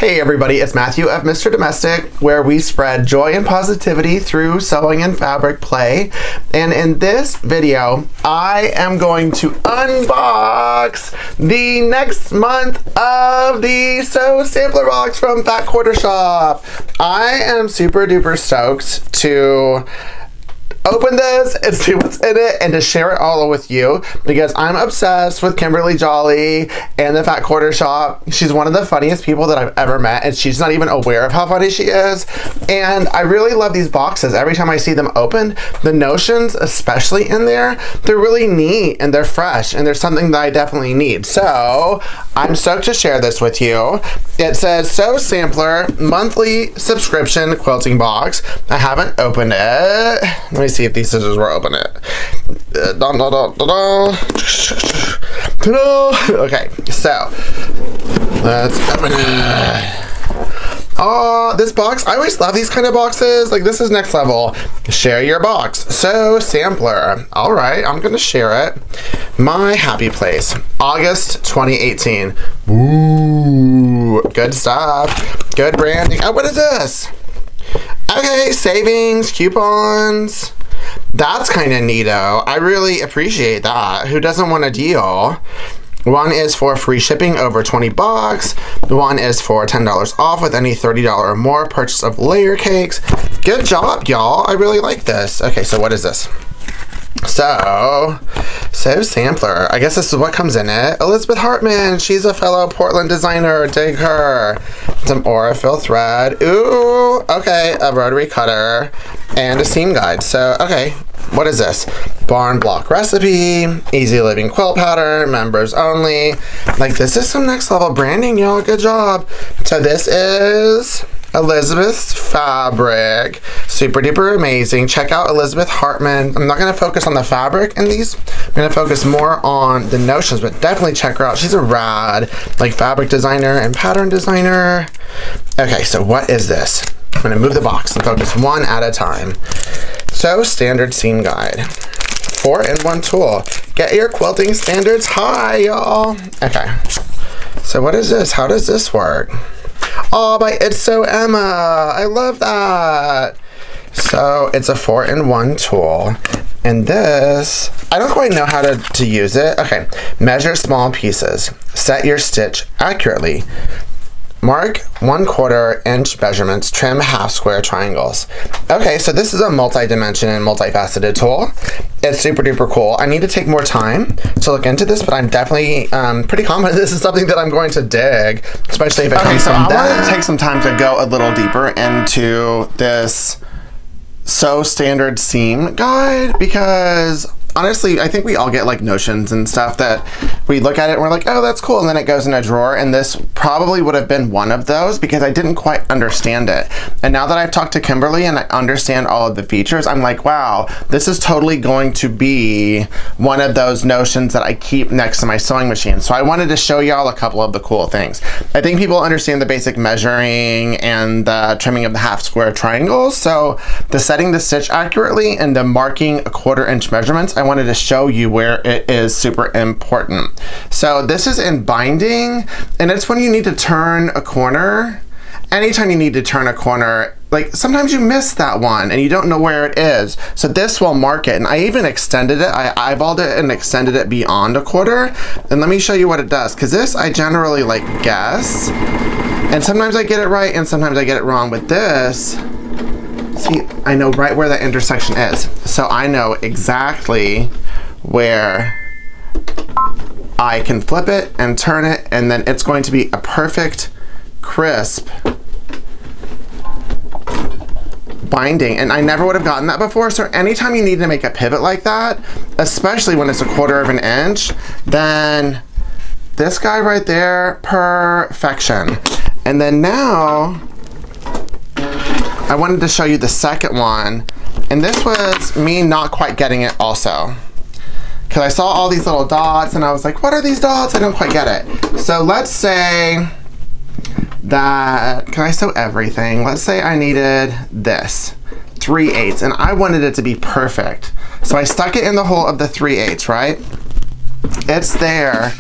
Hey everybody, it's Matthew of Mr. Domestic, where we spread joy and positivity through sewing and fabric play. And in this video, I am going to unbox the next month of the Sew Sampler Box from Fat Quarter Shop. I am super duper stoked to open this and see what's in it and to share it all with you because I'm obsessed with Kimberly Jolly and the Fat Quarter Shop. She's one of the funniest people that I've ever met, and she's not even aware of how funny she is. And I really love these boxes. Every time I see them open, the notions, especially in there, they're really neat and they're fresh and there's something that I definitely need. So I'm stoked to share this with you. It says Sew Sampler Monthly Subscription Quilting Box. I haven't opened it. Let me see if these scissors will open it. Okay, so let's open it. Oh, this box, I always love these kind of boxes. Like, this is next level. Share your box. Sew Sampler. All right, I'm gonna share it. My happy place, August 2018. Ooh, good stuff. Good branding. Oh, what is this? Okay, savings, coupons. That's kind of neato. I really appreciate that. Who doesn't want a deal? One is for free shipping over 20 bucks. One is for $10 off with any $30 or more purchase of layer cakes. Good job, y'all. I really like this. Okay, so what is this? Sew Sampler. I guess this is what comes in it. Elizabeth Hartman. She's a fellow Portland designer. Dig her. Some Aurifil thread. Ooh. Okay. A rotary cutter. And a seam guide. So, okay. What is this? Barn block recipe. Easy living quilt pattern. Members only. Like, this is some next level branding, y'all. Good job. So this is Elizabeth's fabric. Super duper amazing. Check out Elizabeth Hartman. I'm not going to focus on the fabric in these. I'm going to focus more on the notions, but definitely check her out. She's a rad, like, fabric designer and pattern designer. Okay, so what is this? I'm going to move the box and focus one at a time. Sew Standard Seam Guide. 4-in-1 tool. Get your quilting standards high, y'all. Okay. So what is this? How does this work? Oh, by It's So Emma. I love that. So it's a 4-in-1 tool. And this, I don't quite know how to use it. Okay. Measure small pieces. Set your stitch accurately. Mark 1/4 inch measurements. Trim half square triangles. Okay, so this is a multi-dimension and multifaceted tool. It's super duper cool. I need to take more time to look into this, but I'm definitely pretty confident this is something that I'm going to dig, especially if it comes from that. I want to take some time to go a little deeper into this Sew Standard Seam Guide because honestly, I think we all get like notions and stuff that we look at it and we're like, oh, that's cool. And then it goes in a drawer. And this probably would have been one of those because I didn't quite understand it. And now that I've talked to Kimberly and I understand all of the features, I'm like, wow, this is totally going to be one of those notions that I keep next to my sewing machine. So I wanted to show y'all a couple of the cool things. I think people understand the basic measuring and the trimming of the half square triangles. So the setting the stitch accurately and the marking 1/4 inch measurements, I wanted to show you where it is super important. So this is in binding, and it's when you need to turn a corner. Anytime you need to turn a corner, like sometimes you miss that one and you don't know where it is. So this will mark it, and I even extended it. I eyeballed it and extended it beyond 1/4. And let me show you what it does, because this I generally like guess, and sometimes I get it right and sometimes I get it wrong. With this, see, I know right where that intersection is. So I know exactly where I can flip it and turn it, and then it's going to be a perfect, crisp binding. And I never would have gotten that before. So anytime you need to make a pivot like that, especially when it's 1/4 inch, then this guy right there, perfection. And then now, I wanted to show you the second one, and this was me not quite getting it also. Because I saw all these little dots and I was like, what are these dots? I don't quite get it. So let's say that, can I sew everything? Let's say I needed this, 3/8, and I wanted it to be perfect. So I stuck it in the hole of the 3/8, right? It's there.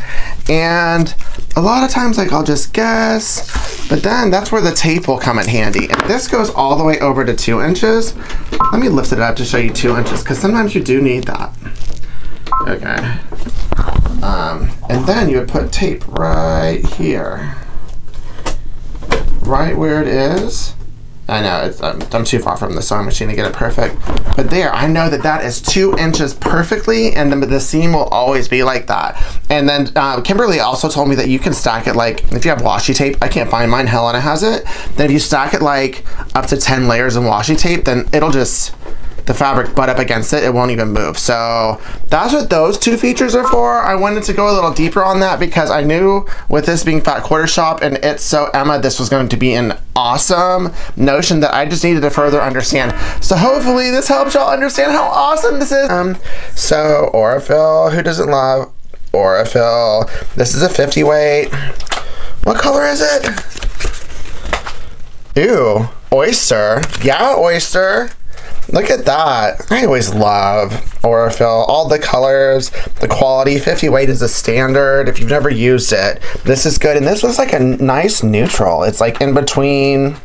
And a lot of times, like, I'll just guess, But then that's where the tape will come in handy. And this goes all the way over to 2 inches. Let me lift it up to show you 2 inches, because sometimes you do need that. Okay. And then you would put tape right here. Right where it is. I know, I'm too far from the sewing machine to get it perfect. But there, I know that that is 2 inches perfectly, and the seam will always be like that. And then Kimberly also told me that you can stack it like, if you have washi tape, I can't find mine, Helena has it. Then if you stack it like up to 10 layers of washi tape, then it'll just, the fabric butt up against it, it won't even move. So that's what those 2 features are for. I wanted to go a little deeper on that because I knew with this being Fat Quarter Shop and It's So Emma, this was going to be an awesome notion that I just needed to further understand. So hopefully this helps y'all understand how awesome this is. So Aurifil, who doesn't love Aurifil? This is a 50 weight. What color is it? Ew, oyster. Yeah, oyster. Look at that. I always love Aurifil. All the colors, the quality. 50 weight is a standard. If you've never used it, this is good. And this was like a nice neutral. It's like in between,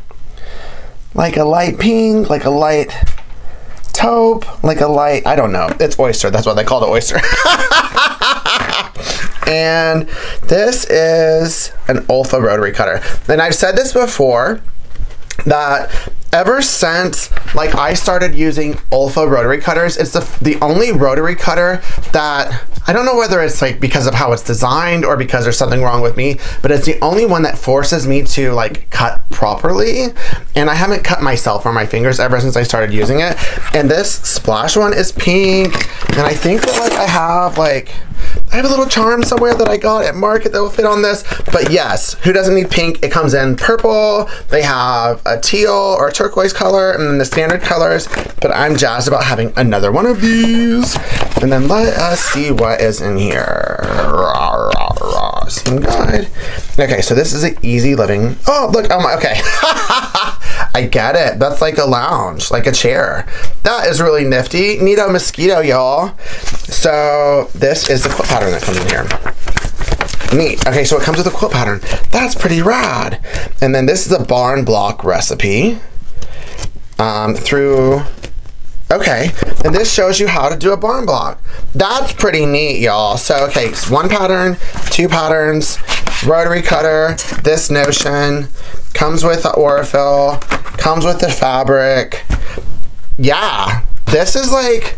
like a light pink, like a light taupe, like a light, I don't know. It's oyster. That's why they call it oyster. And this is an Olfa rotary cutter. And I've said this before, that ever since like I started using Olfa rotary cutters, it's the only rotary cutter that, I don't know whether it's like because of how it's designed or because there's something wrong with me, but it's the only one that forces me to like cut properly. And I haven't cut myself or my fingers ever since I started using it. And this splash one is pink, and I think that like I have a little charm somewhere that I got at Market that will fit on this. But yes, who doesn't need pink? It comes in purple. They have a teal or a turquoise color, and then the standard colors. But I'm jazzed about having another one of these. And then let us see what is in here. Seam guide. Okay, so this is an easy living. Oh, look, oh my, okay. I get it. That's like a lounge, like a chair. That is really nifty. Neato mosquito, y'all. So this is the quilt pattern that comes in here. Neat. Okay, so it comes with a quilt pattern. That's pretty rad. And then this is a barn block recipe. Okay, and this shows you how to do a barn block. That's pretty neat, y'all. So, okay, it's 1 pattern, 2 patterns, rotary cutter, this notion, comes with the Aurifil, comes with the fabric. Yeah, this is like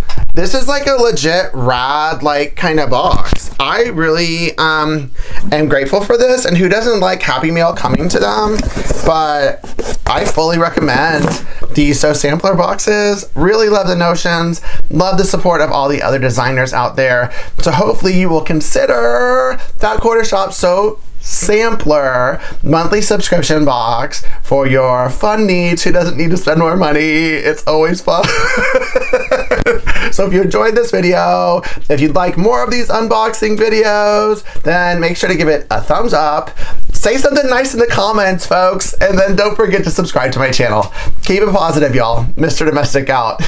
a legit rad like kind of box. I really am grateful for this, and who doesn't like Happy Meal coming to them? But I fully recommend these Sew Sampler boxes. Really love the notions, love the support of all the other designers out there. So hopefully you will consider Fat Quarter Shop Sew Sampler monthly subscription box for your fun needs. Who doesn't need to spend more money? It's always fun. So if you enjoyed this video, if you'd like more of these unboxing videos, then make sure to give it a thumbs up. Say something nice in the comments, folks, and then don't forget to subscribe to my channel. Keep it positive, y'all. Mr. Domestic out.